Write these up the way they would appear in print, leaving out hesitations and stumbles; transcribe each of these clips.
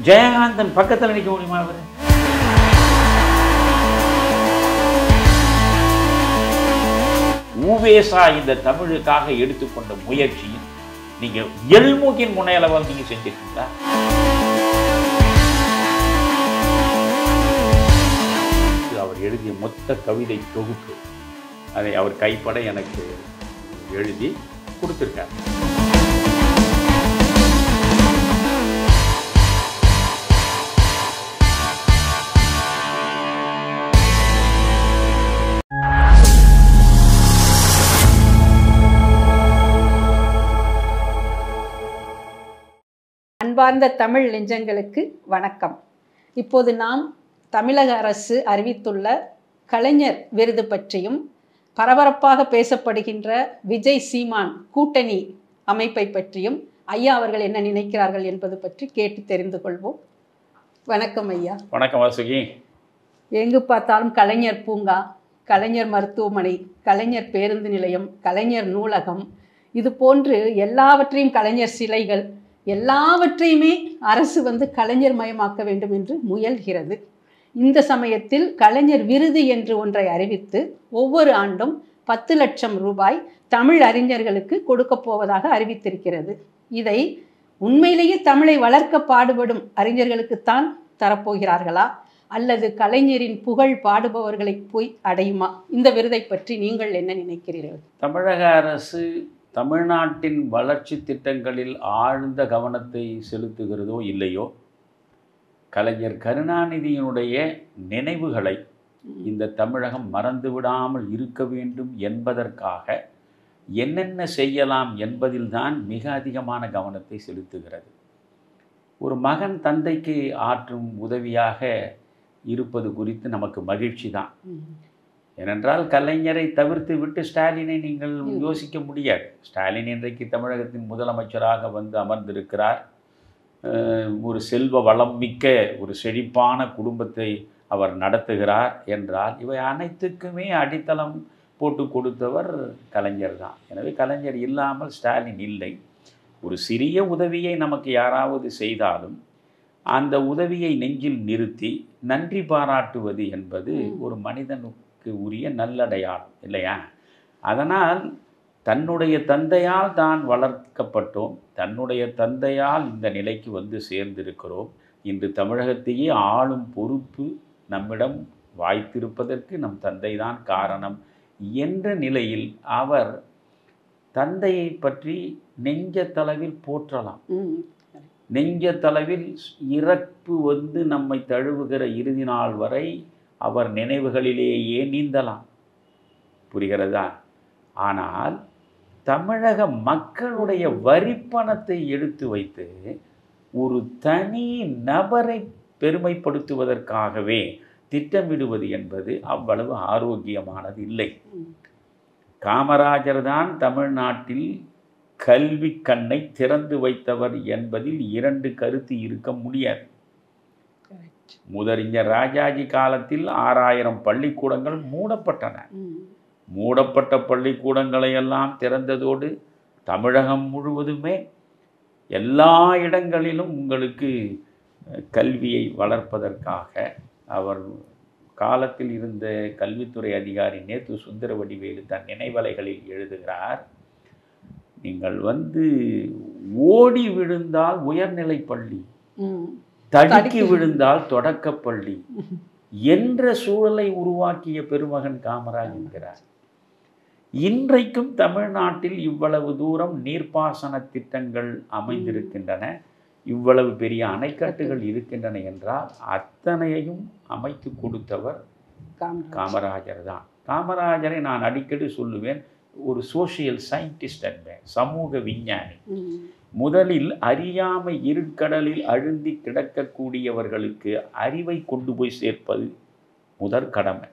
ஜெயகாந்தன் பக்கத்தில் நிற்க முடியுமா? அவர் ஊவேசா இந்த தமிழுக்காக எடுத்துக்கொண்ட முயற்சியில் நீங்க எல்முகின் முனையளவால் நீங்க செஞ்சிருக்கீங்களா? அவர் எழுதிய மொத்த கவிதை தொகுப்பு அதை அவர் கைப்பட எனக்கு எழுதி கொடுத்திருக்கார். அன்பார்ந்த தமிழ் நெஞ்சங்களுக்கு வணக்கம். இப்போது நாம் தமிழக அரசு அறிவித்துள்ள கலைஞர் விருது பற்றியும் பரபரப்பாக பேசப்படுகின்ற விஜய் சீமான் கூட்டணி அமைப்பை பற்றியும் ஐயா அவர்கள் என்ன நினைக்கிறார்கள் என்பது பற்றி கேட்டு தெரிந்து கொள்வோம். வணக்கம் ஐயா. வணக்கம் வாசுகி. எங்கு பார்த்தாலும் கலைஞர் பூங்கா, கலைஞர் மருத்துவமனை, கலைஞர் பேருந்து நிலையம், கலைஞர் நூலகம், இது போன்று எல்லாவற்றையும் கலைஞர் சிலைகள் எல்லாவற்றையுமே அரசு கலைஞர் மயமாக்க வேண்டும் என்று முயல்கிறது. இந்த சமயத்தில் கலைஞர் விருது என்று ஒன்றை அறிவித்து ஒவ்வொரு ஆண்டும் 10 லட்சம் ரூபாய் தமிழ் அறிஞர்களுக்கு கொடுக்க போவதாக அறிவித்திருக்கிறது. இதை உண்மையிலேயே தமிழை வளர்க்க பாடுபடும் அறிஞர்களுக்குத்தான் தரப்போகிறார்களா அல்லது கலைஞரின் புகழ் பாடுபவர்களை போய் அடையுமா? இந்த விருதை பற்றி நீங்கள் என்ன நினைக்கிறீர்கள்? தமிழக அரசு தமிழ்நாட்டின் வளர்ச்சி திட்டங்களில் ஆழ்ந்த கவனத்தை செலுத்துகிறதோ இல்லையோ, கலைஞர் கருணாநிதியினுடைய நினைவுகளை இந்த தமிழகம் மறந்துவிடாமல் இருக்க வேண்டும் என்பதற்காக என்னென்ன செய்யலாம் என்பதில்தான் மிக அதிகமான கவனத்தை செலுத்துகிறது. ஒரு மகன் தந்தைக்கு ஆற்றும் உதவியாக இருப்பது குறித்து நமக்கு மகிழ்ச்சி தான். ஏனென்றால் கலைஞரை தவிர்த்து விட்டு ஸ்டாலினை நீங்கள் யோசிக்க முடியாது. ஸ்டாலின் இன்றைக்கு தமிழகத்தின் முதலமைச்சராக அமர்ந்திருக்கிறார். ஒரு செல்வ வளம் மிக்க ஒரு செழிப்பான குடும்பத்தை அவர் நடத்துகிறார் என்றால் இவை அனைத்துக்குமே அடித்தளம் போட்டு கொடுத்தவர் கலைஞர் தான். எனவே கலைஞர் இல்லாமல் ஸ்டாலின் இல்லை. ஒரு சிறிய உதவியை நமக்கு யாராவது செய்தாலும் அந்த உதவியை நெஞ்சில் நிறுத்தி நன்றி பாராட்டுவது என்பது ஒரு மனிதனுக்கு உரிய நல்லடையாளம் இல்லையா? அதனால் தன்னுடைய தந்தையால் தான் வளர்க்கப்பட்டோம், தன்னுடைய தந்தையால் இந்த நிலைக்கு சேர்ந்திருக்கிறோம். இன்று தமிழகத்தையே ஆளும் பொறுப்பு நம்மிடம் வாய்த்திருப்பதற்கு நம் தந்தை தான் காரணம் என்ற நிலையில் அவர் தந்தையை பற்றி நெஞ்சத்தளவில் போற்றலாம். நெஞ்சத்தளவில் இறப்பு நம்மை தழுவுகிற இறுதி நாள் வரை அவர் நினைவுகளிலேயே நீந்தலாம். புரிகிறதா? ஆனால் தமிழக மக்களுடைய வரிப்பணத்தை எடுத்து வைத்து ஒரு தனி நபரை பெருமைப்படுத்துவதற்காகவே திட்டமிடுவது என்பது அவ்வளவு ஆரோக்கியமானது இல்லை. காமராஜர் தான் தமிழ்நாட்டில் கல்வி கண்ணை திறந்து வைத்தவர் என்பதில் 2 கருத்து இருக்க முடியாது. முதறிஞர் ராஜாஜி காலத்தில் 6000 பள்ளிக்கூடங்கள் மூடப்பட்டன. மூடப்பட்ட பள்ளிக்கூடங்களை எல்லாம் திறந்ததோடு தமிழகம் முழுவதுமே எல்லா இடங்களிலும் உங்களுக்கு கல்வியை வளர்ப்பதற்காக அவர் காலத்தில் இருந்த கல்வித்துறை அதிகாரி நேத்து சுந்தரவடிவேலு தன் நினைவலைகளில் எழுதுகிறார், நீங்கள் ஓடி விழுந்தால் உயர்நிலை பள்ளி, தடுக்கி விழுந்தால் தொடக்கப்பள்ளி என்ற சூழலை உருவாக்கிய பெருமகன் காமராஜ் என்கிறார். இன்றைக்கும் தமிழ்நாட்டில் இவ்வளவு தூரம் நீர்ப்பாசன திட்டங்கள் அமைந்திருக்கின்றன, இவ்வளவு பெரிய அணைக்கட்டுகள் இருக்கின்றன என்றால் அத்தனையையும் அமைத்து கொடுத்தவர் காமராஜர் தான். காமராஜரை நான் அடிக்கடி சொல்லுவேன், ஒரு சோஷியல் சயின்டிஸ்ட் என்பேன், சமூக விஞ்ஞானி. முதலில் அறியாமை இருட்கடலில் அழுந்தி கிடக்கக்கூடியவர்களுக்கு அறிவை கொண்டு போய் சேர்ப்பது முதற் கடமை.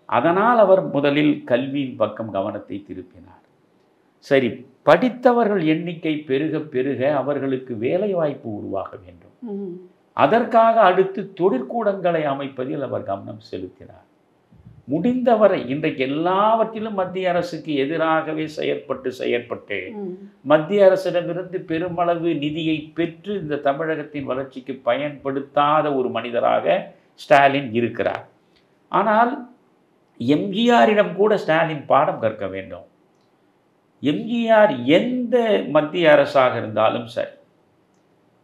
அதனால் அவர் முதலில் கல்வியின் பக்கம் கவனத்தை திருப்பினார். சரி, படித்தவர்கள் எண்ணிக்கை பெருக பெருக அவர்களுக்கு வேலை வாய்ப்பு உருவாக வேண்டும். அதற்காக அடுத்து தொழிற்கூடங்களை அமைப்பதில் அவர் கவனம் செலுத்தினார். முடிந்தவரை இன்றைக்கு எல்லாவற்றிலும் மத்திய அரசுக்கு எதிராகவே செயற்பட்டு மத்திய அரசிடமிருந்து பெருமளவு நிதியை பெற்று இந்த தமிழகத்தின் வளர்ச்சிக்கு பயன்படுத்தாத ஒரு மனிதராக ஸ்டாலின் இருக்கிறார். ஆனால் எம்ஜிஆரிடம் கூட ஸ்டாலின் பாடம் கற்க வேண்டும். எம்ஜிஆர் எந்த மத்திய அரசாக இருந்தாலும் சரி,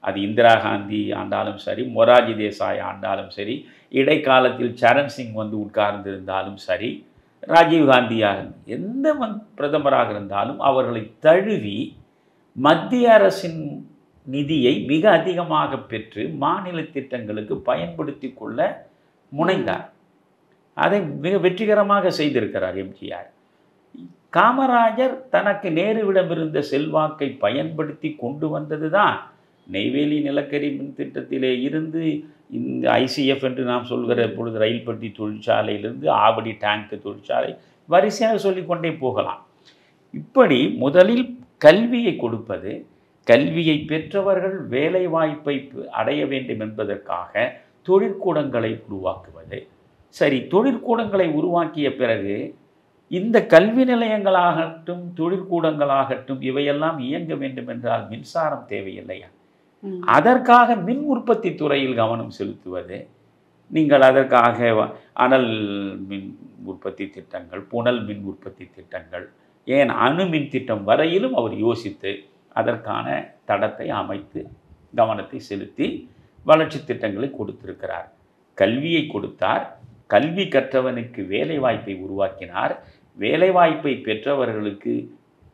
அது இந்திரா காந்தி ஆண்டாலும் சரி, மொரார்ஜி தேசாய் ஆண்டாலும் சரி, இடைக்காலத்தில் சரண் சிங் வந்து உட்கார்ந்திருந்தாலும் சரி, ராஜீவ்காந்தியாக எந்த பிரதமராக இருந்தாலும் அவர்களை தழுவி மத்திய அரசின் நிதியை மிக அதிகமாக பெற்று மாநில திட்டங்களுக்கு பயன்படுத்தி கொள்ள முனைந்தார். அதை மிக வெற்றிகரமாக செய்திருக்கிறார் எம்ஜிஆர். காமராஜர் தனக்கு நேருவிடமிருந்த செல்வாக்கை பயன்படுத்தி கொண்டு வந்தது தான் நெய்வேலி நிலக்கரி மின் திட்டத்திலே இருந்து இந்த ICF என்று நாம் சொல்கிற பொழுது ரயில் பெட்டி தொழிற்சாலையிலிருந்து ஆவடி டேங்க் தொழிற்சாலை வரிசையாக சொல்லிக்கொண்டே போகலாம். இப்படி முதலில் கல்வியை கொடுப்பது, கல்வியை பெற்றவர்கள் வேலை வாய்ப்பை அடைய வேண்டும் என்பதற்காக தொழிற்கூடங்களை உருவாக்குவது. சரி, தொழிற்கூடங்களை உருவாக்கிய பிறகு இந்த கல்வி நிலையங்களாகட்டும் தொழிற்கூடங்களாகட்டும் இவையெல்லாம் இயங்க வேண்டும் என்றால் மின்சாரம் தேவையில்லையா? அதற்காக மின் உற்பத்தி துறையில் கவனம் செலுத்துவது. நீங்கள் அதற்காக அனல் மின் உற்பத்தி திட்டங்கள், புனல் மின் உற்பத்தி திட்டங்கள், ஏன் அணு மின் திட்டம் வரையிலும் அவர் யோசித்து அதற்கான தடத்தை அமைத்து கவனத்தை செலுத்தி வளர்ச்சி திட்டங்களை கொடுத்திருக்கிறார். கல்வியை கொடுத்தார், கல்வி கற்றவனுக்கு வேலைவாய்ப்பை உருவாக்கினார், வேலைவாய்ப்பை பெற்றவர்களுக்கு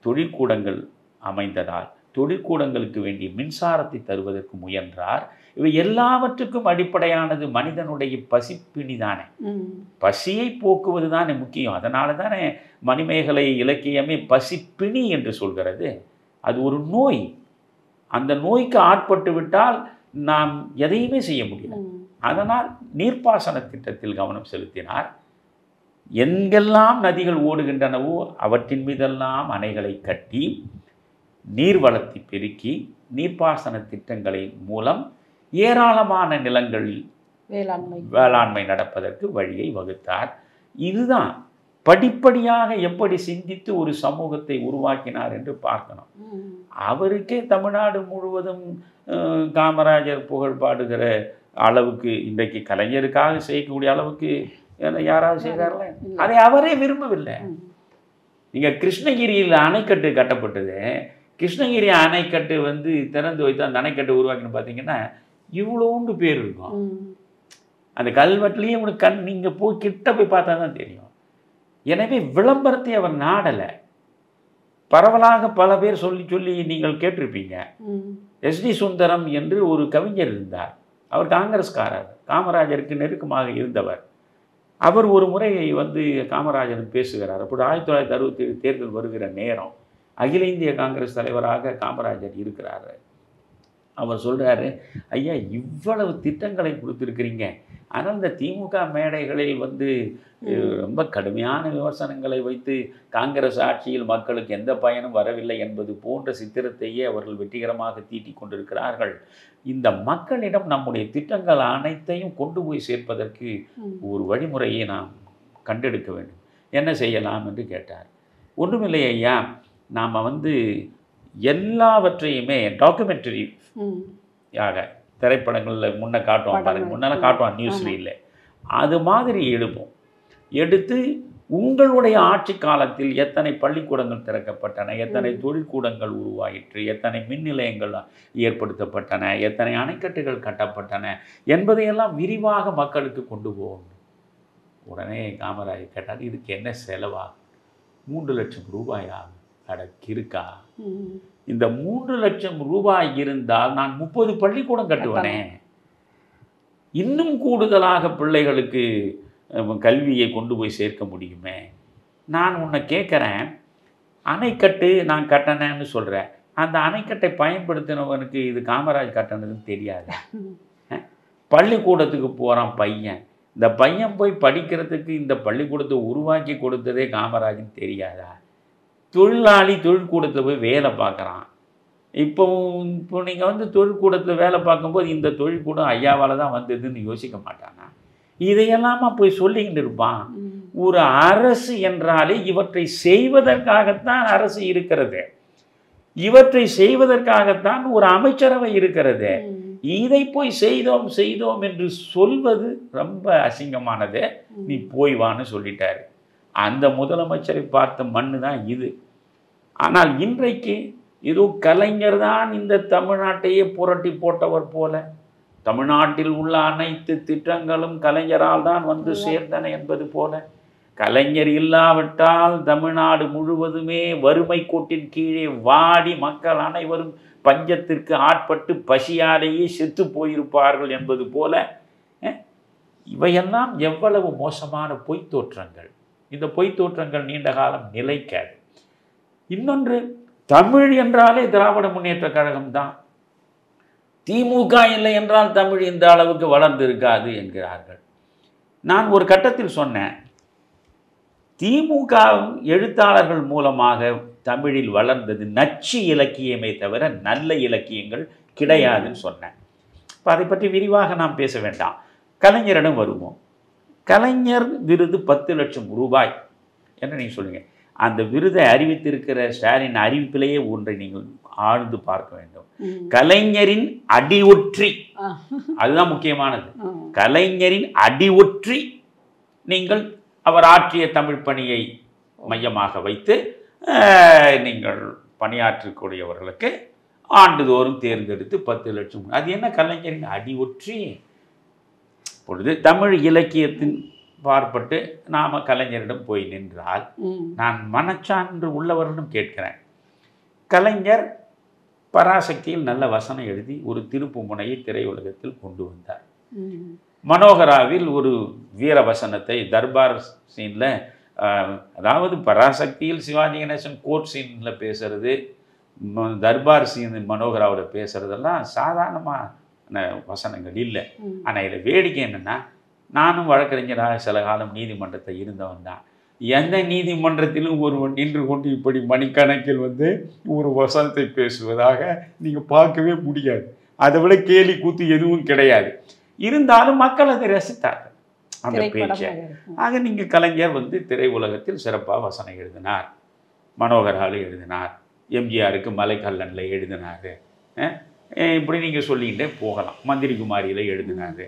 தொழிற்கூடங்கள் அமைந்ததால் தொழிற்கூடங்களுக்கு வேண்டிய மின்சாரத்தை தருவதற்கு முயன்றார். இவை எல்லாவற்றுக்கும் அடிப்படையானது மனிதனுடைய பசிப்பிணி தானே. பசியை போக்குவது தானே முக்கியம். அதனால தானே மணிமேகலை இலக்கியமே பசிப்பிணி என்று சொல்கிறது. அது ஒரு நோய். அந்த நோய்க்கு ஆட்பட்டு விட்டால் நாம் எதையுமே செய்ய முடியாது. அதனால் நீர்ப்பாசன திட்டத்தில் கவனம் செலுத்தினார். எங்கெல்லாம் நதிகள் ஓடுகின்றனவோ அவற்றின் மீதெல்லாம் அணைகளை கட்டி நீர்வளத்தை பெருக்கி நீர்ப்பாசன திட்டங்களை மூலம் ஏராளமான நிலங்களில் வேளாண்மை நடப்பதற்கு வழியை வகுத்தார். இதுதான் படிப்படியாக எப்படி சிந்தித்து ஒரு சமூகத்தை உருவாக்கினார் என்று பார்க்கணும். அவருக்கே தமிழ்நாடு முழுவதும் காமராஜர் புகழ் பாடுகிற அளவுக்கு இன்றைக்கு கலைஞருக்காக செய்யக்கூடிய அளவுக்கு யாராவது செய்கிறார்களே, அதை அவரே விரும்பவில்லை. நீங்கள் கிருஷ்ணகிரியில் அணைக்கட்டு கட்டப்பட்டது, கிருஷ்ணகிரி அணைக்கட்டு வந்து திறந்து வைத்து அந்த அணைக்கட்டு உருவாக்கின்னு பார்த்தீங்கன்னா இவ்வளோண்டு பேர் இருக்கும். அந்த கல்வெட்டுலேயே உங்களுக்கு நீங்கள் போய் கிட்ட போய் பார்த்தா தான் தெரியும். எனவே விளம்பரத்தை அவர் நாடலை. பரவலாக பல பேர் சொல்லி சொல்லி நீங்கள் கேட்டிருப்பீங்க. SD சுந்தரம் என்று ஒரு கவிஞர் இருந்தார். அவர் காங்கிரஸ்காரர், காமராஜருக்கு நெருக்கமாக இருந்தவர். அவர் ஒரு முறை வந்து காமராஜர் பேசுகிறார். அப்படி 1967 தேர்தல் வருகிற நேரம் அகில இந்திய காங்கிரஸ் தலைவராக காமராஜர் இருக்கிறார். அவர் சொல்கிறாரு, ஐயா இவ்வளவு திட்டங்களை கொடுத்துருக்கிறீங்க, ஆனால் இந்த திமுக மேடைகளில் வந்து ரொம்ப கடுமையான விமர்சனங்களை வைத்து காங்கிரஸ் ஆட்சியில் மக்களுக்கு எந்த பயனும் வரவில்லை என்பது போன்ற சித்திரத்தையே அவர்கள் வெற்றிகரமாக தீட்டி கொண்டிருக்கிறார்கள். இந்த மக்களிடம் நம்முடைய திட்டங்கள் அனைத்தையும் கொண்டு போய் சேர்ப்பதற்கு ஒரு வழிமுறையை நாம் கண்டெடுக்க வேண்டும், என்ன செய்யலாம் என்று கேட்டார். ஒன்றுமில்லை ஐயா, நாம் வந்து எல்லாவற்றையுமே டாக்குமெண்ட்ரி யாக திரைப்படங்களில் முன்ன காட்டுவான் பாருங்க, முன்னெல்லாம் காட்டுவான் நியூஸ் ரீலில், அது மாதிரி எடுத்து உங்களுடைய ஆட்சி காலத்தில் எத்தனை பள்ளிக்கூடங்கள் திறக்கப்பட்டன, எத்தனை தொழிற்கூடங்கள் உருவாயிற்று, எத்தனை மின் நிலையங்கள் ஏற்படுத்தப்பட்டன, எத்தனை அணைக்கட்டுகள் கட்டப்பட்டன என்பதையெல்லாம் விரிவாக மக்களுக்கு கொண்டு போகணும். உடனே காமராஜர் கேட்டார், இதுக்கு என்ன செலவாகும்? 3 லட்சம் ரூபாயா? அடக்கிருக்கா? இந்த 3 லட்சம் ரூபாய் இருந்தால் நான் 30 பள்ளிக்கூடம் கட்டுவனே, இன்னும் கூடுதலாக பிள்ளைகளுக்கு கல்வியை கொண்டு போய் சேர்க்க முடியுமே. நான் உன்னை கேட்குறேன், அணைக்கட்டு நான் கட்டினேன்னு சொல்கிறேன், அந்த அணைக்கட்டை பயன்படுத்தினவனுக்கு இது காமராஜ் கட்டினதுன்னு தெரியாது. பள்ளிக்கூடத்துக்கு போகிறான் பையன், இந்த பையன் போய் படிக்கிறதுக்கு இந்த பள்ளிக்கூடத்தை உருவாக்கி கொடுத்ததே காமராஜ்னு தெரியாதா? தொழிலாளி தொழிற்கூடத்தில் போய் வேலை பார்க்குறான். இப்போ நீங்கள் வந்து தொழிற்கூடத்தில் வேலை பார்க்கும்போது இந்த தொழிற்கூடம் ஐயாவால் தான் வந்ததுன்னு யோசிக்க மாட்டானா? இதையெல்லாமா போய் சொல்லிக்கிட்டு இருப்பான். ஒரு அரசு என்றாலே இவற்றை செய்வதற்காகத்தான் அரசு இருக்கிறது, இவற்றை செய்வதற்காகத்தான் ஒரு அமைச்சரவை இருக்கிறது. இதை போய் செய்தோம் செய்தோம் என்று சொல்வது ரொம்ப அசிங்கமானது. நீ போய் வான்னு சொல்லிட்டாரு. அந்த முதலமைச்சரை பார்த்த மண்ணு தான் இது. ஆனால் இன்றைக்கு ஏதோ கலைஞர் தான் இந்த தமிழ்நாட்டையே புரட்டி போட்டவர் போல, தமிழ்நாட்டில் உள்ள அனைத்து திட்டங்களும் கலைஞரால் தான் வந்து சேர்ந்தன என்பது போல, கலைஞர் இல்லாவிட்டால் தமிழ்நாடு முழுவதுமே வறுமை கோட்டின் கீழே வாடி மக்கள் அனைவரும் பஞ்சத்திற்கு ஆட்பட்டு பசியாலேயே செத்து போயிருப்பார்கள் என்பது போல, இவையெல்லாம் எவ்வளவு மோசமான பொய்த் தோற்றங்கள். இந்த பொய்த் தோற்றங்கள் நீண்ட காலம் நிலைக்காது. இன்னொன்று, தமிழ் என்றாலே திராவிட முன்னேற்ற கழகம் தான், திமுக இல்லை என்றால் தமிழ் இந்த அளவுக்கு வளர்ந்து இருக்காது என்கிறார்கள். நான் ஒரு கட்டத்தில் சொன்னேன், திமுக எழுத்தாளர்கள் மூலமாக தமிழில் வளர்ந்தது நச்சு இலக்கியமே தவிர நல்ல இலக்கியங்கள் கிடையாதுன்னு சொன்னேன். இப்போ அதை பற்றி விரிவாக நாம் பேச வேண்டாம். கலைஞரிடம் வருவோம். கலைஞர் விருது 10 லட்சம் ரூபாய் என்று நீங்கள் சொல்லுங்கள். அந்த விருதை அறிவித்திருக்கிற ஸ்டாலின் அறிவிப்பிலேயே ஒன்றை நீங்கள் ஆழ்ந்து பார்க்க வேண்டும். கலைஞரின் அடி ஒற்றி, அதுதான் முக்கியமானது. கலைஞரின் அடி ஒற்றி நீங்கள் அவர் ஆற்றிய தமிழ் பணியை மையமாக வைத்து நீங்கள் பணியாற்றக்கூடியவர்களுக்கு ஆண்டுதோறும் தேர்ந்தெடுத்து 10 லட்சம். அது என்ன கலைஞரின் அடி ஒற்றி? பொழுது தமிழ் இலக்கியத்தின் பார்ப்பட்டு நாம் கலைஞரிடம் போய் நின்றால், நான் மனச்சான்று உள்ளவரிடம் கேட்கிறேன். கலைஞர் பராசக்தியில் நல்ல வசனம் எழுதி ஒரு திருப்பு முனையை திரையுலகத்தில் கொண்டு வந்தார். மனோகராவில் ஒரு வீர வசனத்தை தர்பார் சீனில், அதாவது பராசக்தியில் சிவாஜி கணேசன் கோர்ட் சீனில் பேசுறது, தர்பார் சீன் மனோகராவில் பேசுறதெல்லாம் சாதாரணமான வசனங்கள் இல்லை. ஆனால் இதில் வேடிக்கை என்னென்னா, நானும் வழக்கறிஞராக சில காலம் நீதிமன்றத்தை இருந்தவன் தான். எந்த நீதிமன்றத்திலும் ஒருவன் நின்று கொண்டு இப்படி மணிக்கணக்கில் வந்து ஒரு வசனத்தை பேசுவதாக நீங்கள் பார்க்கவே முடியாது. அதை விட கேலி கூத்து எதுவும் கிடையாது. இருந்தாலும் மக்கள் அதை ரசித்தார்கள் அந்த பேச்சை. ஆக நீங்கள் கலைஞர் வந்து திரை உலகத்தில் சிறப்பாக வசனம் எழுதினார், மனோகராவில் எழுதினார், எம்ஜிஆருக்கு மலைக்கல்லனில் எழுதினார், இப்படி நீங்கள் சொல்லிக்கிட்டே போகலாம். மந்திரி குமாரியில் எழுதினார்.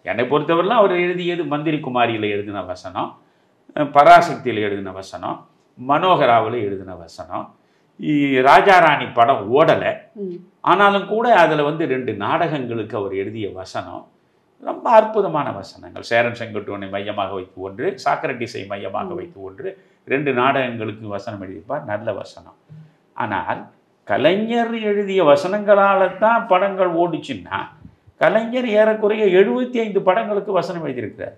என்னை பொறுத்தவரைலாம் அவர் எழுதியது மந்திரி குமாரியில் எழுதின வசனம், பராசக்தியில் எழுதின வசனம், மனோகராவில் எழுதின வசனம். ராஜாராணி படம் ஓடலை, ஆனாலும் கூட அதில் வந்து 2 நாடகங்களுக்கு அவர் எழுதிய வசனம் ரொம்ப அற்புதமான வசனங்கள். சேரன் செங்குட்டுவனை மையமாக வைத்து ஒன்று, சாக்ரட்டிஸை மையமாக வைத்து ஒன்று, 2 நாடகங்களுக்கு வசனம் எழுதியிருப்பார். நல்ல வசனம். ஆனால் கலைஞர் எழுதிய வசனங்களால் தான் படங்கள் ஓடிச்சுன்னா, கலைஞர் ஏறக்குறைய 75 படங்களுக்கு வசனம் எழுதியிருக்கிறார்.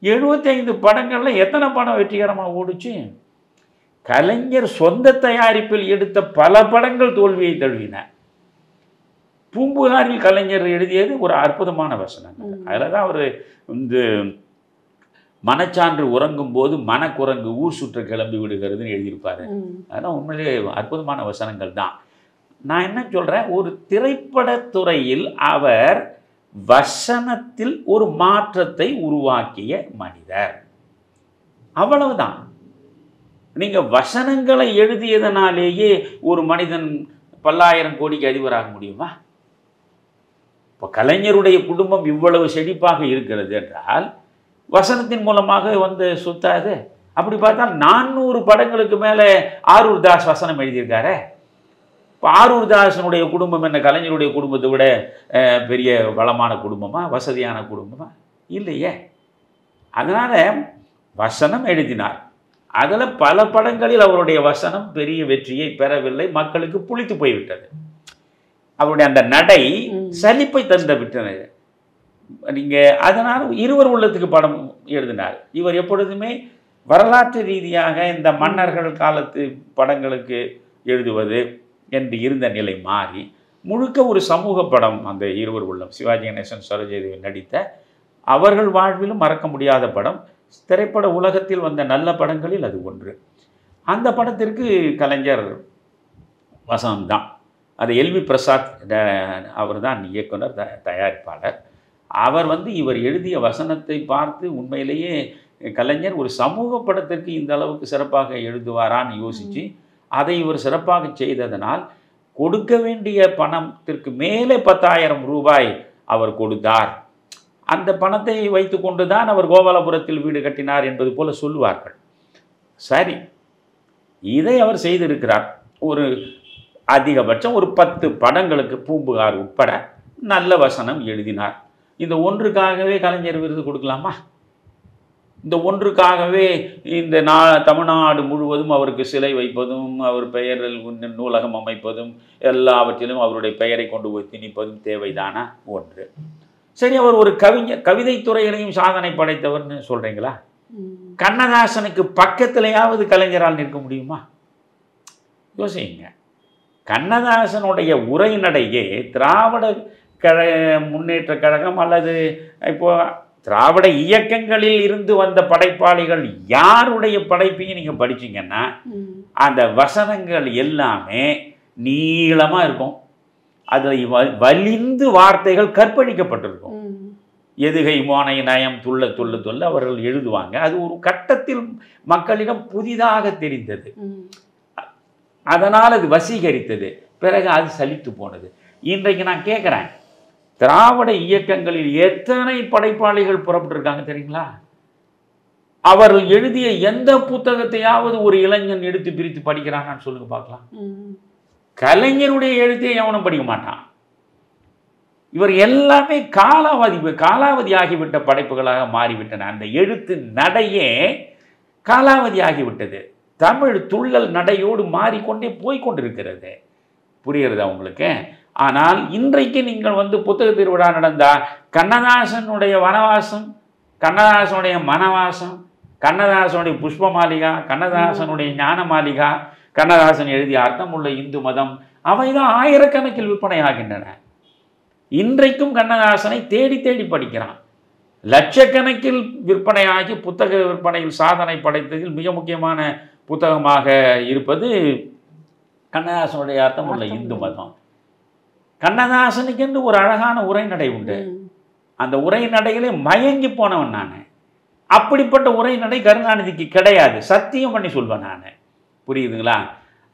75 படங்களில் எத்தனை படம் வெற்றிகரமாக ஓடிச்சு? கலைஞர் சொந்த தயாரிப்பில் எடுத்த பல படங்கள் தோல்வியை தழுவின. பூம்புகாரில் கலைஞர் எழுதியது ஒரு அற்புதமான வசனங்கள். அதில் தான் அவர் வந்து மனச்சான்று உறங்கும் போது மனக்குரங்கு ஊர் சுற்ற கிளம்பி விடுகிறதுன்னு எழுதியிருப்பார். அதெல்லாம் உண்மையிலே அற்புதமான வசனங்கள் தான். நான் என்ன சொல்கிறேன், ஒரு திரைப்படத்துறையில் அவர் வசனத்தில் ஒரு மாற்றத்தை உருவாக்கிய மனிதர், அவ்வளவுதான். நீங்கள் வசனங்களை எழுதியதனாலேயே ஒரு மனிதன் பல்லாயிரம் கோடிக்கு அதிபராக முடியுமா? இப்போ கலைஞருடைய குடும்பம் இவ்வளவு செழிப்பாக இருக்கிறது என்றால் வசனத்தின் மூலமாக வந்து சுத்தாது. அப்படி பார்த்தா 400 படங்களுக்கு மேலே ஆரூர் தாஸ் வசனம் எழுதியிருக்காரு. இப்போ ஆரூர் தாசனுடைய குடும்பம் என்ன கலைஞருடைய குடும்பத்தை விட பெரிய வளமான குடும்பமா, வசதியான குடும்பமா? இல்லையே. அதனால் வசனம் எழுதினார். அதில் பல படங்களில் அவருடைய வசனம் பெரிய வெற்றியை பெறவில்லை, மக்களுக்கு புளித்து போய்விட்டது. அவருடைய அந்த நடை சலிப்பை தந்த விட்டது. நீங்கள் அதனால் இருவர் உள்ளத்துக்கு படம் எழுதினார். இவர் எப்பொழுதுமே வரலாற்று ரீதியாக இந்த மன்னர்கள் காலத்து படங்களுக்கு எழுதுவது என்று இருந்த நிலை மாறி முழுக்க ஒரு சமூக படம். அந்த இருவர் உள்ளம், சிவாஜி கணேசன் சரோஜாதேவி நடித்த அவர்கள் வாழ்விலும் மறக்க முடியாத படம். திரைப்பட உலகத்தில் வந்த நல்ல படங்களில் அது ஒன்று. அந்த படத்திற்கு கலைஞர் வசனம்தான். அது எல்வி பிரசாத் அவர் தான் இயக்குனர், தயாரிப்பாளர். அவர் வந்து இவர் எழுதிய வசனத்தை பார்த்து உண்மையிலேயே கலைஞர் ஒரு சமூக படத்திற்கு இந்த அளவுக்கு சிறப்பாக எழுதுவாரான்னு யோசித்து அதை இவர் சிறப்பாக செய்ததனால் கொடுக்க வேண்டிய பணத்திற்கு மேலே 10,000 ரூபாய் அவர் கொடுத்தார். அந்த பணத்தை வைத்து கொண்டு தான் அவர் கோபாலபுரத்தில் வீடு கட்டினார் என்பது போல சொல்லுவார்கள். சரி, இதை அவர் செய்திருக்கிறார். ஒரு அதிகபட்சம் ஒரு 10 படங்களுக்கு பூம்புகார் உட்பட நல்ல வசனம் எழுதினார். இந்த ஒன்றுக்காகவே கலைஞர் விருது கொடுக்கலாமா? இந்த ஒன்றுக்காகவே இந்த தமிழ்நாடு முழுவதும் அவருக்கு சிலை வைப்பதும் அவர் பெயரில் நூலகம் அமைப்பதும் எல்லாவற்றிலும் அவருடைய பெயரை கொண்டு போய் திணிப்பதும் தேவைதானா? ஒன்று. சரி, அவர் ஒரு கவிஞர், கவிதை துறையிலையும் சாதனை படைத்தவர்னு சொல்கிறீங்களா? கண்ணதாசனுக்கு பக்கத்திலேயாவது கலைஞரால் நிற்க முடியுமா? யோசிங்க. கண்ணதாசனுடைய உரைநடையே திராவிட முன்னேற்ற கழகம் அல்லது இப்போ திராவிட இயக்கங்களில் இருந்து வந்த படைப்பாளிகள் யாருடைய படைப்பையும் நீங்கள் படிச்சீங்கன்னா அந்த வசனங்கள் எல்லாமே நீளமாக இருக்கும். அதில் வலிந்து வார்த்தைகள் கற்பழிக்கப்பட்டிருக்கும். எதுகை மோனை நயம் துள்ள துள்ள துள்ள அவர்கள் எழுதுவாங்க. அது ஒரு கட்டத்தில் மக்களிடம் புதிதாக தெரிந்தது. அதனால் அது வசீகரித்தது. பிறகு அது சலித்து போனது. இன்றைக்கு நான் கேட்குறேன், திராவிட இயக்கங்களில் எத்தனை படைப்பாளிகள் புறப்பட்டிருக்காங்க தெரியுங்களா? அவர்கள் எழுதிய எந்த புத்தகத்தையாவது ஒரு இளைஞன் எடுத்து பிரித்து படிக்கிறான்னு சொல்லுங்க பார்க்கலாம். கலைஞருடைய எழுத்தையை எவனும் படிக்க மாட்டான். இவர் எல்லாமே காலாவதி ஆகிவிட்ட படைப்புகளாக மாறிவிட்டன. அந்த எழுத்து நடையே காலாவதி ஆகிவிட்டது. தமிழ் துள்ளல் நடையோடு மாறிக்கொண்டே போய்கொண்டிருக்கிறது. புரிகிறதா உங்களுக்கு? ஆனால் இன்றைக்கு நீங்கள் புத்தக திருவிழா நடந்தால் கண்ணதாசனுடைய வனவாசம், கண்ணதாசனுடைய மனவாசம், கண்ணதாசனுடைய புஷ்ப மாளிகா, கண்ணதாசனுடைய ஞான மாளிகா, கண்ணதாசன் எழுதிய அர்த்தமுள்ள இந்து மதம், அவைதான் ஆயிரக்கணக்கில் விற்பனை ஆகின்றன. இன்றைக்கும் கண்ணதாசனை தேடி தேடி படிக்கிறான். லட்சக்கணக்கில் விற்பனையாகி புத்தக விற்பனையில் சாதனை படைத்ததில் மிக முக்கியமான புத்தகமாக இருப்பது கண்ணதாசனுடைய அர்த்தமுள்ள இந்து மதம். கண்ணதாசனுக்கு என்று ஒரு அழகான உரைநடை உண்டு. அந்த உரைநடையிலே மயங்கி போனவன் நான். அப்படிப்பட்ட உரைநடை கருணாநிதிக்கு கிடையாது. சத்தியம் பண்ணி சொல்வேன் நான். புரியுதுங்களா?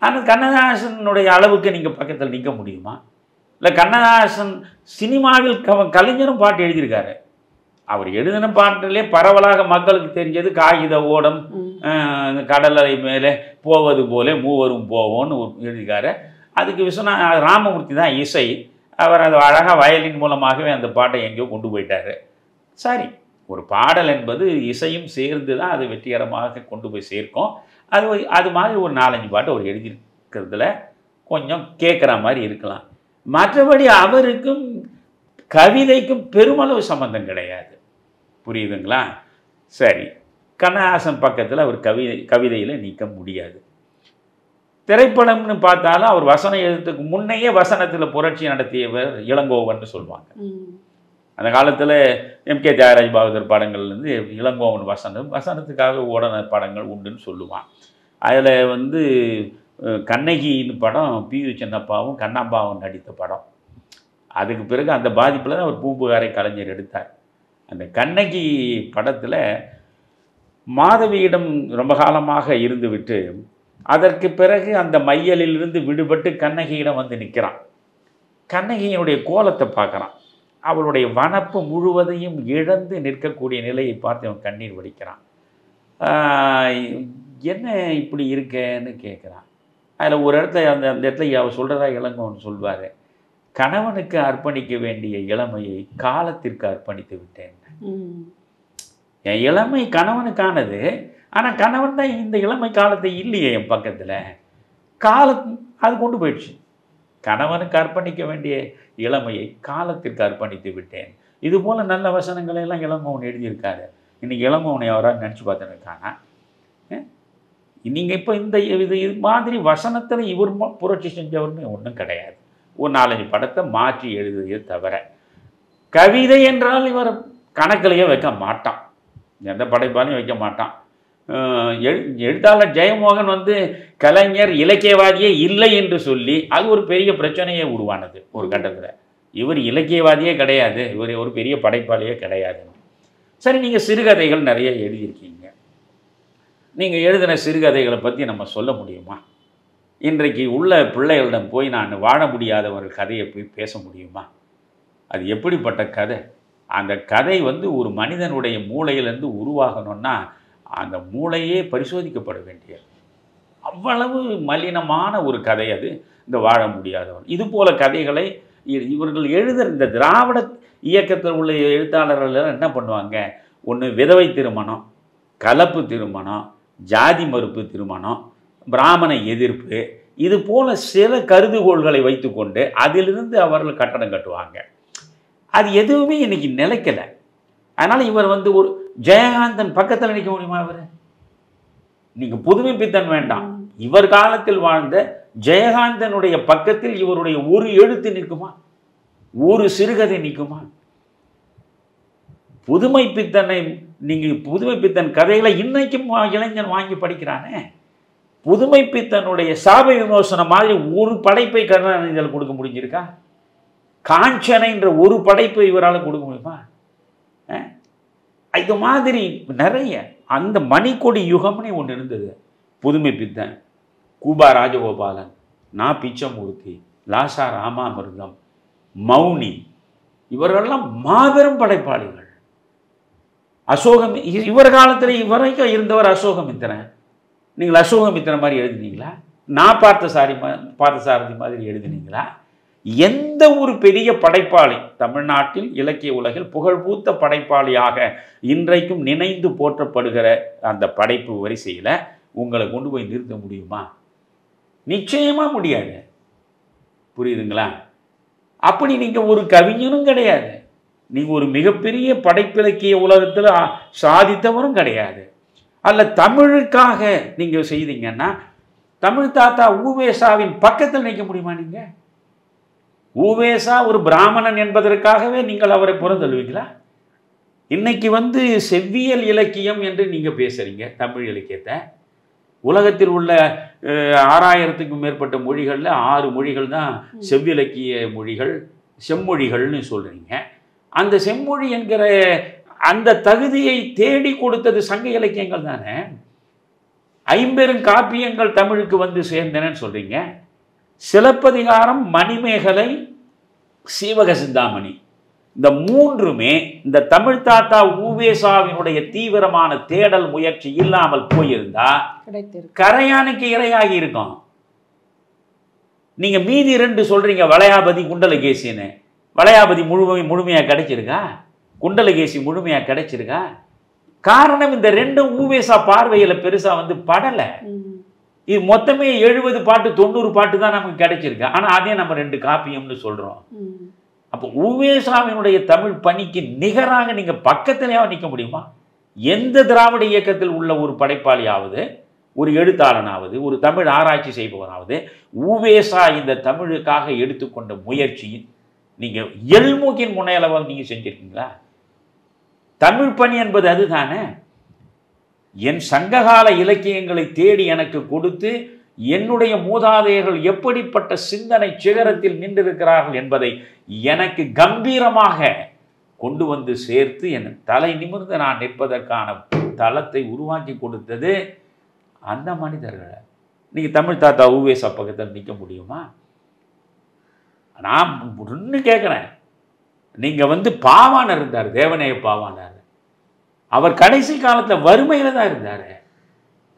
ஆனால் கண்ணதாசனுடைய அளவுக்கு நீங்கள் பக்கத்தில் நிற்க முடியுமா? இல்லை, கண்ணதாசன் சினிமாவில் கலைஞரும் பாட்டு எழுதியிருக்காரு. அவர் எழுதின பாட்டிலே பரவலாக மக்களுக்கு தெரிஞ்சது காகித ஓடம், கடலை மேலே போவது போல மூவரும் போவோன்னு எழுதியிருக்காரு. அதுக்கு ராமமூர்த்தி தான் இசை. அவர் அது அழகாக வயலின் மூலமாகவே அந்த பாட்டை எங்கேயோ கொண்டு போயிட்டார். சரி, ஒரு பாடல் என்பது இசையும் சேர்ந்து தான் அது வெற்றிகரமாக கொண்டு போய் சேர்க்கும். அது மாதிரி ஒரு 4-5 பாட்டு அவர் எழுதியிருக்கிறதுல கொஞ்சம் கேட்குற மாதிரி இருக்கலாம். மற்றபடி அவருக்கும் கவிதைக்கும் பெருமளவு சம்பந்தம் கிடையாது. புரியுதுங்களா? சரி, கண்ணதாசன் பக்கத்தில் அவர் கவிதையில் நீக்க முடியாது. திரைப்படம்னு பார்த்தாலும் அவர் வசனம் எழுதுறதுக்கு முன்னையே வசனத்தில் புரட்சி நடத்தியவர் இளங்கோவன் சொல்லுவாங்க. அந்த காலத்தில் எம்.கே. தியாகராஜ் பகதூர் படங்கள்லேருந்து இளங்கோவன் வசனத்துக்காக ஓடன படங்கள் உண்டுன்னு சொல்லுவான். அதில் கண்ணகின்னு படம் பி.யு. சின்னப்பாவும் கண்ணம்பாவும் நடித்த படம். அதுக்கு பிறகு அந்த பாதிப்பில் தான் அவர் பூம்புகாரை கலைஞர் எடுத்தார். அந்த கண்ணகி படத்தில் மாதவியிடம் ரொம்ப காலமாக இருந்துவிட்டு அதற்கு பிறகு அந்த மையலிலிருந்து விடுபட்டு கண்ணகியிடம் நிற்கிறான். கண்ணகியினுடைய கோலத்தை பார்க்குறான். அவளுடைய வனப்பு முழுவதையும் இழந்து நிற்கக்கூடிய நிலையை பார்த்து அவன் கண்ணீர் வடிக்கிறான். என்ன இப்படி இருக்கேன்னு கேட்குறான். அதில் ஒரு இடத்துல அந்த இடத்துல அவர் சொல்கிறதா இளங்கோவன் சொல்வார், கணவனுக்கு அர்ப்பணிக்க வேண்டிய இளமையை காலத்திற்கு அர்ப்பணித்து விட்டேன். என் இளமை கணவனுக்கானது, ஆனால் கணவன் தான் இந்த இளமை காலத்தை இல்லையே என் பக்கத்தில். காலம் அது கொண்டு போயிடுச்சு. கணவனுக்கு அர்ப்பணிக்க வேண்டிய இளமையை காலத்திற்கு அர்ப்பணித்து விட்டேன். இதுபோல் நல்ல வசனங்களை எல்லாம் இளங்கோவன் எழுதியிருக்காரு. இன்றைக்கி இளங்கோவனை அவராக நினச்சி பார்த்துன்னு இருக்கானா? நீங்கள் இப்போ இது மாதிரி வசனத்தில் இவர் புரட்சி செஞ்சவர்னு ஒன்றும் கிடையாது. ஒரு 4-5 படத்தை மாற்றி எழுதுவதை தவிர கவிதை என்றால் இவர் கணக்கிலேயே வைக்க மாட்டான். எந்த படைப்பாலையும் வைக்க மாட்டான். எழுத்தாளர் ஜெயமோகன் கலைஞர் இலக்கியவாதியே இல்லை என்று சொல்லி அது ஒரு பெரிய பிரச்சனையே உருவானது ஒரு கட்டத்தில். இவர் இலக்கியவாதியே கிடையாது, இவர் ஒரு பெரிய படைப்பாளியே கிடையாது. சரி, நீங்கள் சிறுகதைகள் நிறைய எழுதியிருக்கீங்க. நீங்கள் எழுதின சிறுகதைகளை பற்றி நம்ம சொல்ல முடியுமா? இன்றைக்கு உள்ள பிள்ளைகளிடம் போய் நான் வாழ முடியாத ஒரு கதையை போய் பேச முடியுமா? அது எப்படிப்பட்ட கதை? அந்த கதை வந்து ஒரு மனிதனுடைய மூளையிலேருந்து உருவாகணும்னா அந்த மூளையே பரிசோதிக்கப்பட வேண்டியது. அவ்வளவு மலினமான ஒரு கதை அது, இந்த வாழ முடியாதவன். இது போல கதைகளை இவர்கள் எழுதுகிற இந்த திராவிட இயக்கத்தில் உள்ள எழுத்தாளர்கள் என்ன பண்ணுவாங்க? ஒன்று விதவை திருமணம், கலப்பு திருமணம், ஜாதி மறுப்பு திருமணம், பிராமண எதிர்ப்பு, இது போல சில கருதுகோள்களை வைத்துக்கொண்டு அதிலிருந்து அவர்கள் கட்டடம் கட்டுவாங்க. அது எதுவுமே இன்னைக்கு நிலைக்கலை. அதனால் இவர் வந்து ஒரு ஜெயகாந்தன் பக்கத்தில் நிற்க முடியுமா? இவர் நீங்கள் புதுமை பித்தன் வேண்டாம், இவர் காலத்தில் வாழ்ந்த ஜெயகாந்தனுடைய பக்கத்தில் இவருடைய ஒரு எழுத்து நிற்குமா? ஒரு சிறுகதை நிற்குமா? புதுமை பித்தனை நீங்கள் புதுமை பித்தன் கதைகளை இன்னைக்கும் இளைஞன் வாங்கி படிக்கிறானே. புதுமை பித்தனுடைய சாப விமோசனம் மாதிரி ஒரு படைப்பை கருணாநிதியால் கொடுக்க முடிஞ்சிருக்கா? காஞ்சனைன்ற ஒரு படைப்பை இவரால் கொடுக்க முடியுமா? இது மாதிரி நிறைய அந்த மணிக்கொடி யுகம்னே ஒன்று இருந்தது. புதுமை பித்தன், கூபா ராஜகோபாலன், நா பிச்சமூர்த்தி, லாசா ராமாமிர்தம், மௌனி, இவரெல்லாம் மாபெரும் படைப்பாளிகள். அசோகம் இவர் காலத்தில் இவரைக்கும் இருந்தவர் அசோகமித்திரன். நீங்கள் அசோகமித்திரன் மாதிரி எழுதினீங்களா? நான் பார்த்தசாரதி மாதிரி எழுதினீங்களா? எந்த ஒரு பெரிய படைப்பாளி தமிழ்நாட்டில் இலக்கிய உலகில் புகழ்பூத்த படைப்பாளியாக இன்றைக்கும் நினைந்து போற்றப்படுகிற அந்த படைப்பு வரிசையில் உங்களை கொண்டு போய் நிறுத்த முடியுமா? நிச்சயமாக முடியாது. புரியுதுங்களா? அப்படி நீங்கள் ஒரு கவிஞனும் கிடையாது, நீங்கள் ஒரு மிகப்பெரிய படைப்பிலக்கிய உலகத்தில் சாதித்தவரும் கிடையாது. அல்ல தமிழுக்காக நீங்கள் செய்தீங்கன்னா தமிழ் தாத்தா ஊவேசாவின் பக்கத்தில் நிற்க முடியுமா? நீங்கள் ஊவேசா ஒரு பிராமணன் என்பதற்காகவே நீங்கள் அவரை புறந்தள்ளுவீங்களா? இன்னைக்கு வந்து செவ்வியல் இலக்கியம் என்று நீங்கள் பேசுகிறீங்க. தமிழ் இலக்கியத்தை உலகத்தில் உள்ள 6000க்கும் மேற்பட்ட மொழிகளில் 6 மொழிகள் தான் செவ்விலக்கிய மொழிகள், செம்மொழிகள்னு சொல்கிறீங்க. அந்த செம்மொழி என்கிற அந்த தகுதியை தேடி கொடுத்தது சங்க இலக்கியங்கள் தானே. 50 காப்பியங்கள் தமிழுக்கு வந்து சேர்ந்தனன்னு சொல்கிறீங்க. சிலப்பதிகாரம், மணிமேகலை, சீவக சிந்தாமணி, இந்த 3மே இந்த தமிழ் தாத்தா ஊவேசாவினுடைய தீவிரமான தேடல் முயற்சி இல்லாமல் போயிருந்தா கரையானுக்கு இரையாகி இருக்கும். நீங்க மீதி 2 சொல்றீங்க, வளையாபதி குண்டலகேசின்னு. வளையாபதி முழுமையா கிடைச்சிருக்கா? குண்டலகேசி முழுமையா கிடைச்சிருக்கா? காரணம் இந்த 2 ஊவேசா பார்வையில பெருசா வந்து படல. இது மொத்தமே 70 பாட்டு 90 பாட்டு தான் நமக்கு கிடைச்சிருக்கு. ஆனா அதே நம்ம 2 காப்பியம்னு சொல்றோம். அப்போ ஊவேசாவினுடைய தமிழ் பணிக்கு நிகராக நீங்க பக்கத்திலேயாவது நிற்க முடியுமா? எந்த திராவிட இயக்கத்தில் உள்ள ஒரு படைப்பாளியாவது, ஒரு எழுத்தாளனாவது, ஒரு தமிழ் ஆராய்ச்சி செய்பவனாவது ஊவேசா இந்த தமிழுக்காக எடுத்துக்கொண்ட முயற்சியின் நீங்க எல்மூக்கின் முனையளவாக நீங்க செஞ்சிருக்கீங்களா? தமிழ் பணி என்பது அதுதானே. என் சங்ககால இலக்கியங்களை தேடி எனக்கு கொடுத்து என்னுடைய மூதாதையர்கள் எப்படிப்பட்ட சிந்தனை சிகரத்தில் நின்றிருக்கிறார்கள் என்பதை எனக்கு கம்பீரமாக கொண்டு வந்து சேர்த்து என் தலை நிமிர்ந்து நான் நிற்பதற்கான தளத்தை உருவாக்கி கொடுத்தது அந்த மனிதர்களை. நீங்கள் தமிழ் தாத்தா ஊவேசா பக்கத்தில் நிற்க முடியுமா? நான் ஒன்று கேட்குறேன். நீங்கள் வந்து பாவாணர் இருந்தார், தேவநேய பாவாணர். அவர் கடைசி காலத்தில் வறுமையில் தான் இருந்தார்.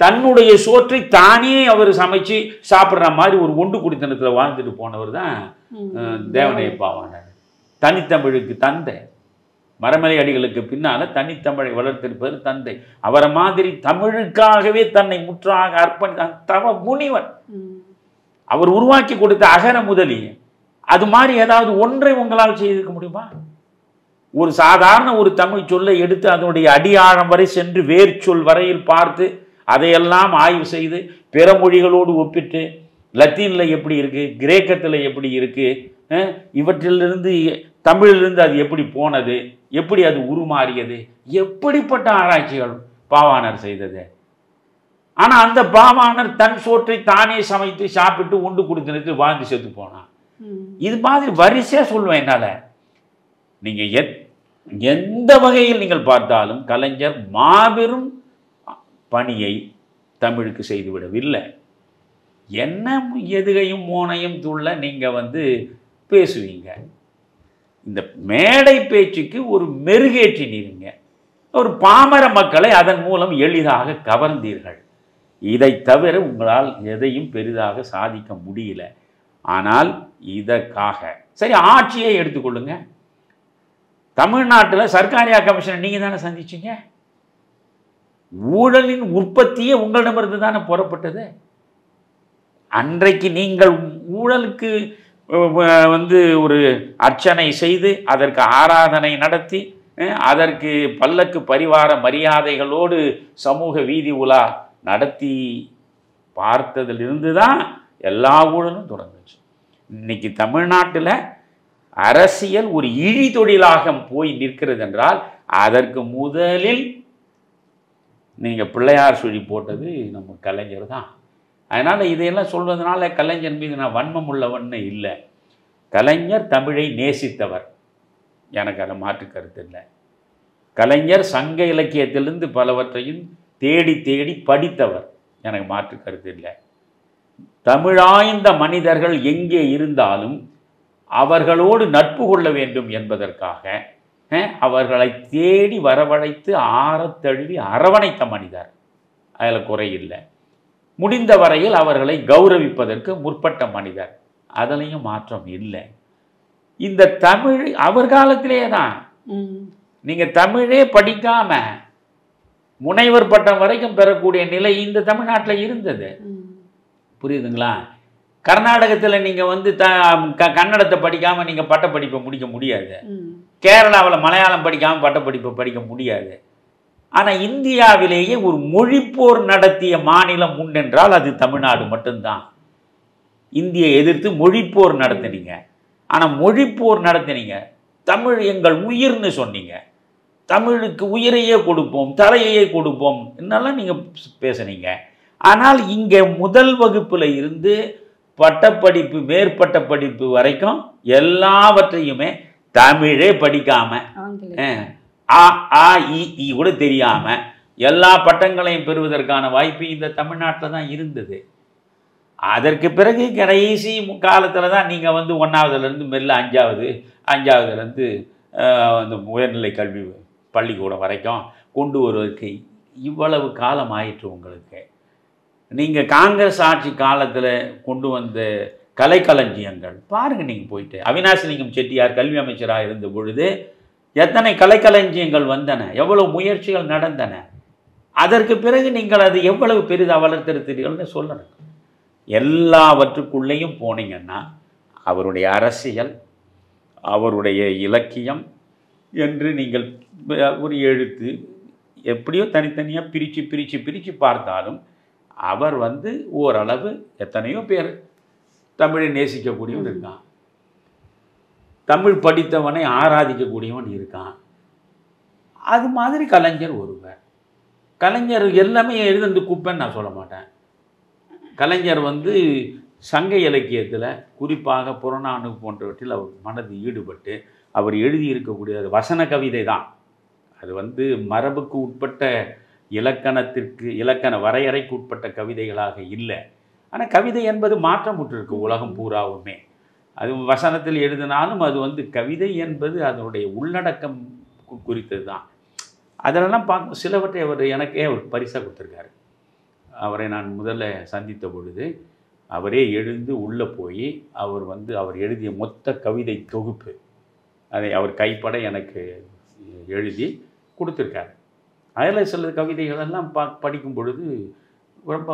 தன்னுடைய சோற்றை தானே அவர் சமைச்சு சாப்பிட்ற மாதிரி ஒரு ஒண்டு குடித்தனத்தில் வாழ்ந்துட்டு போனவர் தான் தேவநேய பாவாணர். தனித்தமிழுக்கு தந்தை, மரமலை அடிகளுக்கு பின்னால் தனித்தமிழை வளர்த்திருப்பது தந்தை. அவரை மாதிரி தமிழுக்காகவே தன்னை முற்றாக அர்ப்பணித்த தவ முனிவர். அவர் உருவாக்கி கொடுத்த அகர முதலி, அது மாதிரி ஏதாவது ஒன்றை உங்களால் செய்திருக்க முடியுமா? ஒரு சாதாரண ஒரு தமிழ் சொல்லை எடுத்து அதனுடைய அடியாழம் வரை சென்று வேர்ச்சொல் வரையில் பார்த்து அதையெல்லாம் ஆய்வு செய்து பிற மொழிகளோடு ஒப்பிட்டு லத்தீனில் எப்படி இருக்குது, கிரேக்கத்தில் எப்படி இருக்குது, இவற்றிலிருந்து தமிழிலிருந்து அது எப்படி போனது, எப்படி அது உருமாறியது, எப்படிப்பட்ட ஆராய்ச்சிகள் பாவாணர் செய்தது. ஆனால் அந்த பாவாணர் தன் சோற்றை தானே சமைத்து சாப்பிட்டு உண்டு கொடுத்து வாழ்ந்து செத்து போனான். இது மாதிரி வரிசையாக சொல்லுவேன் என்னால். நீங்கள் எந்த வகையில் நீங்கள் பார்த்தாலும் கலைஞர் மாபெரும் பணியை தமிழுக்கு செய்துவிடவில்லை. என்ன எதுகையும் மோனையும் துள்ள நீங்கள் வந்து பேசுவீங்க. இந்த மேடை பேச்சுக்கு ஒரு மெருகேற்றினீங்க. ஒரு பாமர மக்களை அதன் மூலம் எளிதாக கவர்ந்தீர்கள். இதை தவிர உங்களால் எதையும் பெரிதாக சாதிக்க முடியல. ஆனால் இதற்காக சரி, ஆட்சியை எடுத்துக்கொள்ளுங்க. தமிழ்நாட்டில் சர்க்காரியா கமிஷனை நீங்கள் தானே சந்திச்சிங்க. ஊழலின் உற்பத்தியே உங்களிடமிருந்து தானே புறப்பட்டது. அன்றைக்கு நீங்கள் ஊழலுக்கு வந்து ஒரு அர்ச்சனை செய்து அதற்கு ஆராதனை நடத்தி அதற்கு பல்லக்கு பரிவார மரியாதைகளோடு சமூக வீதி உலா நடத்தி பார்த்ததிலிருந்து தான் எல்லா ஊழலும் தொடங்குச்சு. இன்னைக்கு தமிழ்நாட்டில் அரசியல் ஒரு இழி தொழிலாக போய் நிற்கிறது என்றால் அதற்கு முதலில் நீங்கள் பிள்ளையார் சுழி போட்டது நம்ம கலைஞர் தான். அதனால் இதையெல்லாம் சொல்வதனால கலைஞர் மீது நான் வன்மம் உள்ளவன்னு இல்லை. கலைஞர் தமிழை நேசித்தவர், எனக்கு அதை மாற்று கருத்து இல்லை. கலைஞர் சங்க இலக்கியத்திலிருந்து பலவற்றையும் தேடி தேடி படித்தவர், எனக்கு மாற்று கருத்து இல்லை. தமிழாய்ந்த மனிதர்கள் எங்கே இருந்தாலும் அவர்களோடு நட்பு கொள்ள வேண்டும் என்பதற்காக அவர்களை தேடி வரவழைத்து ஆறத்தழுவி அரவணைத்த மனிதர், அதில் குறையில்லை. முடிந்த வரையில் அவர்களை கௌரவிப்பதற்கு முற்பட்ட மனிதர், அதிலையும் மாற்றம் இல்லை. இந்த தமிழ் அவர் காலத்திலேயே தான். நீங்கள் தமிழே படிக்காம முனைவர் பட்டம் வரைக்கும் பெறக்கூடிய நிலை இந்த தமிழ்நாட்டில் இருந்தது. புரியுதுங்களா? கர்நாடகத்தில் நீங்கள் வந்து கன்னடத்தை படிக்காமல் நீங்கள் பட்டப்படிப்பை முடிக்க முடியாது. கேரளாவில் மலையாளம் படிக்காமல் பட்டப்படிப்பை படிக்க முடியாது. ஆனால் இந்தியாவிலேயே ஒரு மொழிப்போர் நடத்திய மாநிலம் உண்டென்றால் அது தமிழ்நாடு மட்டும்தான். இந்தியை எதிர்த்து மொழிப்போர் நடத்தினீங்க. ஆனால் மொழிப்போர் நடத்தினீங்க, தமிழ் எங்கள் உயிர்னு சொன்னீங்க. தமிழுக்கு உயிரையே கொடுப்போம், தலையையே கொடுப்போம் என்னெல்லாம் நீங்கள் பேசுனீங்க. ஆனால் இங்கே முதல் வகுப்பில் இருந்து பட்டப்படிப்பு மேற்பட்ட படிப்பு வரைக்கும் எல்லாவற்றையுமே தமிழே படிக்காமல் கூட தெரியாமல் எல்லா பட்டங்களையும் பெறுவதற்கான வாய்ப்பு இந்த தமிழ்நாட்டில் தான் இருந்தது. அதற்கு பிறகு கடைசி காலத்தில் தான் நீங்கள் வந்து 1ஆவதுலேருந்து மெல்ல 5ஆவதுலேருந்து அந்த உயர்நிலை கல்வி பள்ளிக்கூடம் வரைக்கும் கொண்டு வருவதற்கு இவ்வளவு காலம் ஆயிற்று உங்களுக்கு. நீங்கள் காங்கிரஸ் ஆட்சி காலத்தில் கொண்டு வந்த கலைக்களஞ்சியங்கள் பாருங்கள். நீங்கள் போயிட்டு அவினாசிலிங்கம் செட்டியார் கல்வி அமைச்சராக இருந்த பொழுது எத்தனை கலைக்களஞ்சியங்கள் வந்தன, எவ்வளவு முயற்சிகள் நடந்தன. அதற்கு பிறகு நீங்கள் அது எவ்வளவு பெரிதாக வளர்த்திருத்தீர்கள்னு சொல்லணும். எல்லாவற்றுக்குள்ளேயும் போனீங்கன்னா அவருடைய அரசியல், அவருடைய இலக்கியம் என்று நீங்கள் ஒரு எழுத்து எப்படியோ தனித்தனியாக பிரித்து பார்த்தாலும் அவர் வந்து ஓரளவு எத்தனையோ பேர் தமிழை நேசிக்கக்கூடியவன் இருக்கான், தமிழ் படித்தவனை ஆராதிக்கக்கூடியவன் இருக்கான். அது மாதிரி கலைஞர் ஒருவர். கலைஞர் எல்லாமே எழுதுந்து குப்பைன்னு நான் சொல்ல மாட்டேன். கலைஞர் வந்து சங்க இலக்கியத்தில் குறிப்பாக புறநானூறு போன்றவற்றில் அவர் மனது ஈடுபட்டு அவர் எழுதியிருக்கக்கூடிய வசன கவிதை தான். அது வந்து மரபுக்கு உட்பட்ட இலக்கண வரையறைக்கு உட்பட்ட கவிதைகளாக இல்லை. ஆனால் கவிதை என்பது மாற்றமுற்றிருக்கு உலகம் பூராவுமே. அது வசனத்தில் எழுதினாலும் அது வந்து கவிதை என்பது அதனுடைய உள்ளடக்கம் குறித்தது தான். அதிலெல்லாம் பார்க்க சிலவற்றை அவர் எனக்கே அவர் பரிசாக கொடுத்துருக்காரு. அவரை நான் முதல்ல சந்தித்த பொழுது அவரே எழுந்து உள்ளே போய் அவர் எழுதிய மொத்த கவிதை தொகுப்பு அதை அவர் கைப்பட எனக்கு எழுதி கொடுத்துருக்காரு. அதில் சில கவிதைகளெல்லாம் படிக்கும் பொழுது ரொம்ப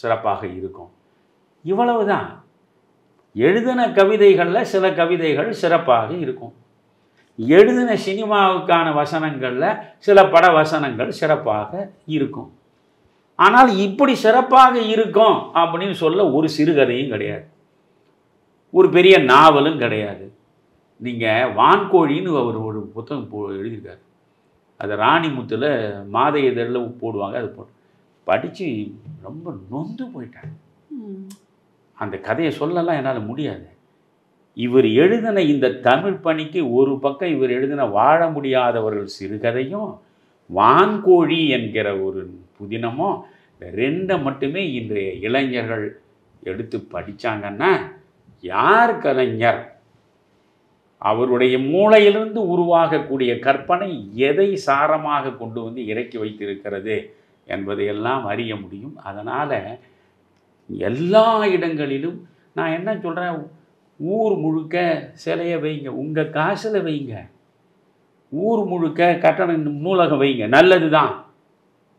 சிறப்பாக இருக்கும். இவ்வளவு தான். எழுதின கவிதைகளில் சில கவிதைகள் சிறப்பாக இருக்கும். எழுதின சினிமாவுக்கான வசனங்களில் சில பட வசனங்கள் சிறப்பாக இருக்கும். ஆனால் இப்படி சிறப்பாக இருக்கும் அப்படின்னு சொல்ல ஒரு சிறுகதையும் கிடையாது, ஒரு பெரிய நாவலும் கிடையாது. நீங்கள் வான்கோழின்னு அவர் ஒரு புத்தகம் எழுதியிருக்காரு. அதை ராணிமுத்தில் மாத இதழில் போடுவாங்க. அது படித்து ரொம்ப நொந்து போயிட்டேன். அந்த கதையை சொல்லலாம் என்னால் முடியாது. இவர் எழுதின இந்த தமிழ் பணிக்கு ஒரு பக்கம் இவர் எழுதின வாழ முடியாதவர்கள் சிறுகதையும் வான்கோழி என்கிற ஒரு புதினமும், இந்த ரெண்டை மட்டுமே இன்றைய இளைஞர்கள் எடுத்து படித்தாங்கன்னா யார் கலைஞர், அவருடைய மூளையிலிருந்து உருவாகக்கூடிய கற்பனை எதை சாரமாக கொண்டு வந்து இறக்கி வைத்திருக்கிறது என்பதையெல்லாம் அறிய முடியும். அதனால் எல்லா இடங்களிலும் நான் என்ன சொல்கிறேன், ஊர் முழுக்க சிலையை வைங்க, உங்கள் காசில் வைங்க. ஊர் முழுக்க கட்டண நூலகம் வைங்க, நல்லது தான்.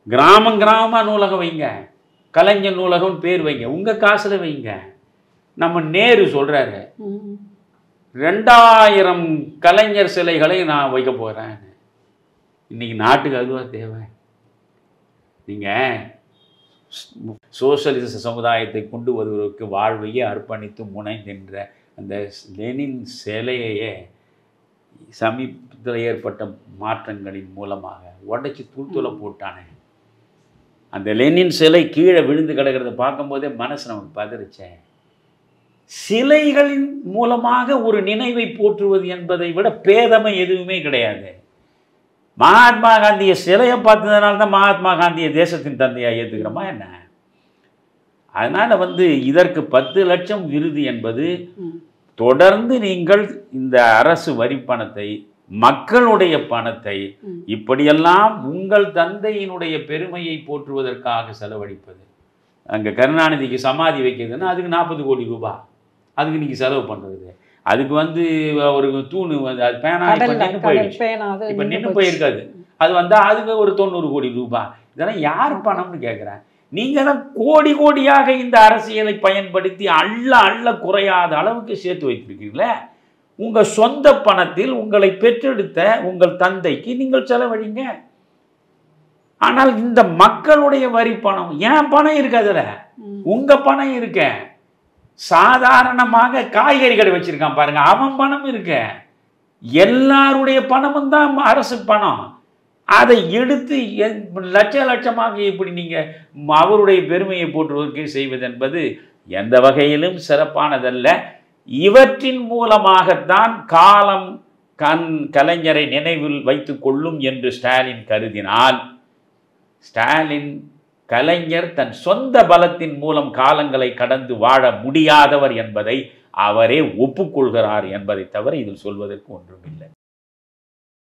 கிராம நூலகம் வைங்க, கலைஞர் நூலகம் பேர் வைங்க, உங்கள் காசில் வைங்க. நம்ம நேரு சொல்கிறாரு 2000 கலைஞர் சிலைகளை நான் வைக்க போகிறேன். இன்றைக்கி நாட்டுக்கு அதுவாக தேவை. நீங்கள் சோசியலிச சமுதாயத்தை கொண்டு வருவதற்கு வாழ்வையே அர்ப்பணித்து முனைகின்ற அந்த லெனின் சிலையையே சமீபத்தில் ஏற்பட்ட மாற்றங்களின் மூலமாக உடைச்சி தூள்தூளை போட்டானே. அந்த லெனின் சிலை கீழே விழுந்து கிடக்கிறத பார்க்கும்போதே மனசு நமக்கு பதறிச்சேன். சிலைகளின் மூலமாக ஒரு நினைவை போற்றுவது என்பதை விட பேதமை எதுவுமே கிடையாது. மகாத்மா காந்தியை சிலையை பார்த்ததுனால தான் மகாத்மா காந்தியை தேசத்தின் தந்தையாக ஏற்றுக்கிறோமா என்ன? அதனால் இதற்கு 10 லட்சம் விருது என்பது தொடர்ந்து நீங்கள் இந்த அரசு வரி பணத்தை, மக்களுடைய பணத்தை இப்படியெல்லாம் உங்கள் தந்தையினுடைய பெருமையை போற்றுவதற்காக செலவழிப்பது. அங்கே கருணாநிதிக்கு சமாதி வைக்கிறதுன்னா அதுக்கு 40 கோடி ரூபாய் அதுக்கு நீங்கள் செலவு பண்ணுறது. அதுக்கு ஒரு தூணு அது பேனா இப்போ நின்று போயிடுச்சு, இப்போ நின்று போயிருக்காது. அது அதுக்கு ஒரு 90 கோடி ரூபாய். இதெல்லாம் யார் பணம்னு கேட்குறேன். நீங்கள் தான் கோடி கோடியாக இந்த அரசியலை பயன்படுத்தி அள்ள குறையாத அளவுக்கு சேர்த்து வைத்திருக்கீங்களே. உங்கள் சொந்த பணத்தில் உங்களை பெற்றெடுத்த உங்கள் தந்தைக்கு நீங்கள் செலவழிங்க. ஆனால் இந்த மக்களுடைய வரி பணம், ஏன் பணம் இருக்கு, அதில் உங்கள் பணம் இருக்க. சாதாரணமாக காய்கறி கடை வச்சிருக்கான் பாருங்க, அவன் பணம் இருக்க. எல்லாருடைய பணமும் தான் அரசு பணம். அதை எடுத்து லட்சமாக இப்படி நீங்கள் அவருடைய பெருமையை போற்றுவதற்கு செய்வது என்பது எந்த வகையிலும் சிறப்பானதல்ல. இவற்றின் மூலமாகத்தான் காலம் கலைஞரை நினைவில் வைத்து கொள்ளும் என்று ஸ்டாலின் கருதினால், ஸ்டாலின் கலைஞர் தன் சொந்த பலத்தின் மூலம் காலங்களை கடந்து வாழ முடியாதவர் என்பதை அவரே ஒப்புக்கொள்கிறார் என்பதை தவிர இதில் சொல்வதற்கு ஒன்றுமில்லை.